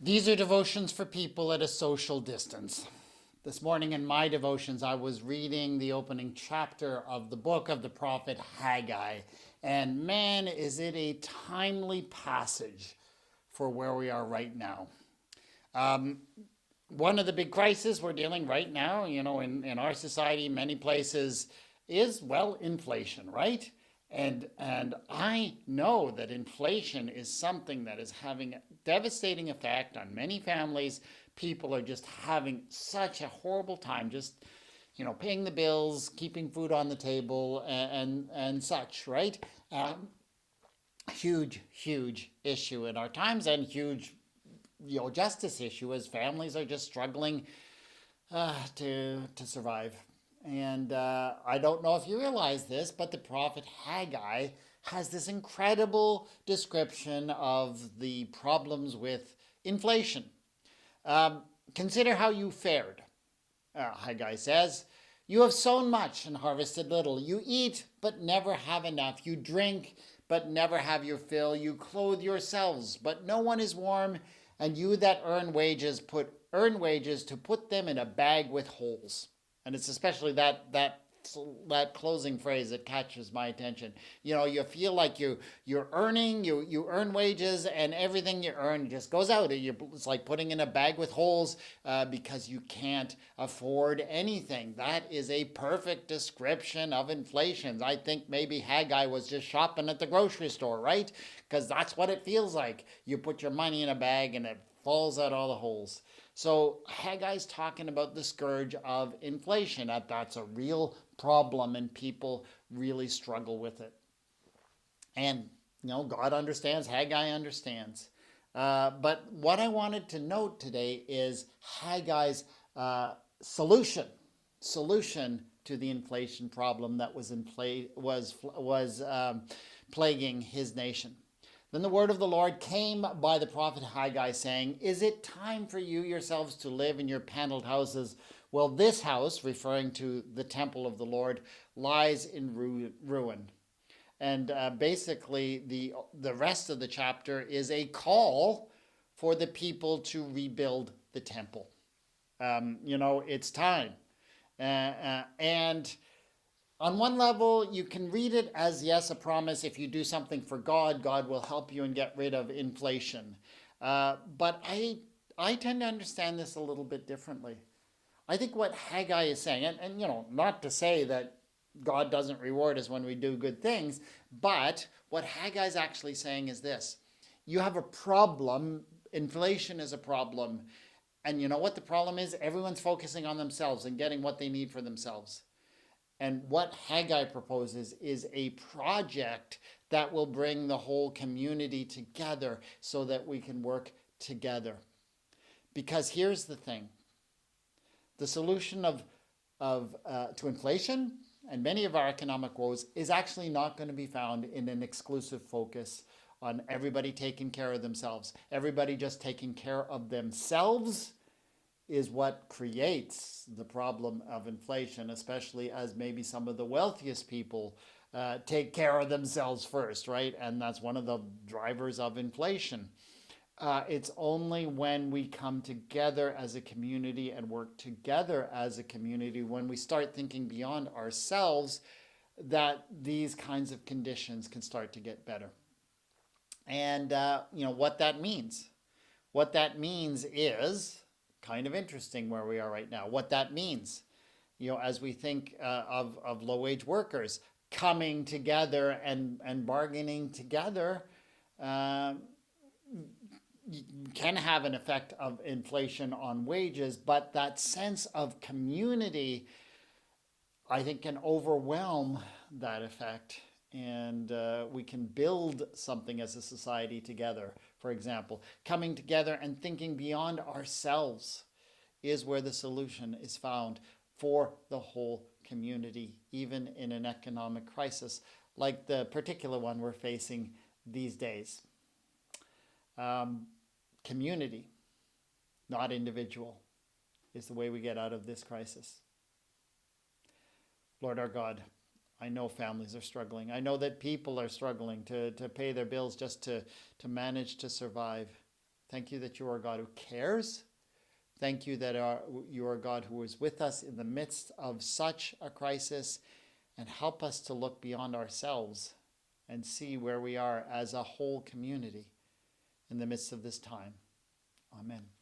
These are devotions for people at a social distance. This morning in my devotions, I was reading the opening chapter of the book of the prophet Haggai. And man, is it a timely passage for where we are right now. One of the big crises we're dealing right now, in our society, many places, is, well, inflation, right? And I know that inflation is something that is having a devastating effect on many families. People are just having such a horrible time, just paying the bills, keeping food on the table, and such, right? Huge issue in our times, and huge justice issue as families are just struggling to survive. And I don't know if you realize this, but the prophet Haggai has this incredible description of the problems with inflation. Consider how you fared. Haggai says, "You have sown much and harvested little. You eat, but never have enough. You drink, but never have your fill. You clothe yourselves, but no one is warm. And you that earn wages to put them in a bag with holes." And it's especially that closing phrase that catches my attention. You feel like you're earning, you earn wages, and everything you earn just goes out. It's like putting in a bag with holes because you can't afford anything. That is a perfect description of inflation. I think maybe Haggai was just shopping at the grocery store, right? Because that's what it feels like. You put your money in a bag and it falls out all the holes. So Haggai's talking about the scourge of inflation. That's a real problem and people really struggle with it. And, God understands, Haggai understands. But what I wanted to note today is Haggai's solution to the inflation problem that was plaguing his nation. Then the word of the Lord came by the prophet Haggai, saying, "Is it time for you yourselves to live in your paneled houses? Well, this house," referring to the temple of the Lord, "lies in ruin." And basically, the rest of the chapter is a call for the people to rebuild the temple. It's time. And on one level, you can read it as, yes, a promise. If you do something for God, God will help you and get rid of inflation. But I tend to understand this a little bit differently. I think what Haggai is saying, and not to say that God doesn't reward us when we do good things, but what Haggai is actually saying is this. You have a problem. Inflation is a problem. And you know what the problem is? Everyone's focusing on themselves and getting what they need for themselves. And what Haggai proposes is a project that will bring the whole community together so that we can work together. Because here's the thing. The solution to inflation and many of our economic woes is actually not going to be found in an exclusive focus on everybody taking care of themselves. Everybody just taking care of themselves is what creates the problem of inflation, especially as maybe some of the wealthiest people take care of themselves first, right? And that's one of the drivers of inflation. It's only when we come together as a community and work together as a community, when we start thinking beyond ourselves, that these kinds of conditions can start to get better. And what that means. What that means is kind of interesting where we are right now. What that means, as we think of low-wage workers coming together and bargaining together, can have an effect of inflation on wages, but that sense of community, I think, can overwhelm that effect. And we can build something as a society together. For example, coming together and thinking beyond ourselves is where the solution is found for the whole community, even in an economic crisis like the particular one we're facing these days. Community, not individual, is the way we get out of this crisis. Lord our God, I know families are struggling. I know that people are struggling to pay their bills just to manage to survive. Thank you that you are a God who cares. Thank you that you are a God who is with us in the midst of such a crisis, and help us to look beyond ourselves and see where we are as a whole community in the midst of this time. Amen.